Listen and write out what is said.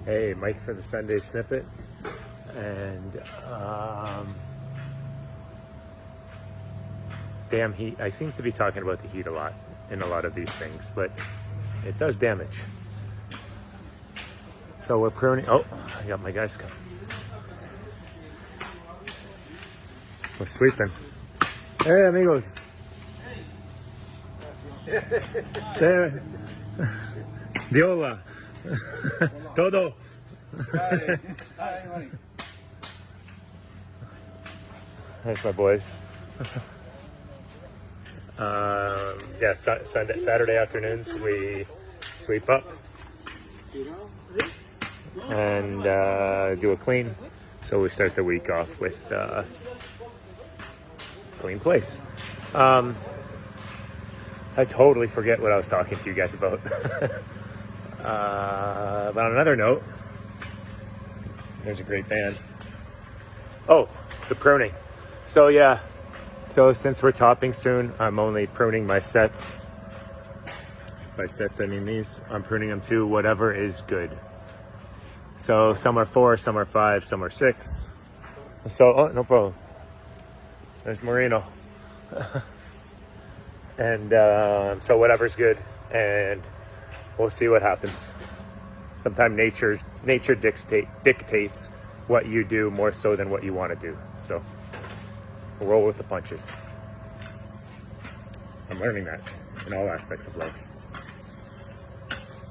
Hey, Mike for the Sunday Snippet. And damn heat. I seem to be talking about the heat a lot in a lot of these things, but it does damage. So we're pruning. Oh, I got my guys coming. We're sweeping. Hey, amigos. Hey. Diola. Todo. There's my boys. Yeah, Saturday afternoons we sweep up and do a clean. So we start the week off with clean place. I totally forget what I was talking to you guys about. But on another note, there's a great band. Oh, the pruning. So yeah, so since we're topping soon, I'm only pruning my sets. By sets, I mean these. I'm pruning them to whatever is good. So some are 4, some are 5, some are 6. So, oh, no problem. There's Marino. And so whatever's good, and we'll see what happens. Sometimes nature dictates what you do more so than what you want to do. So we'll roll with the punches. I'm learning that in all aspects of life.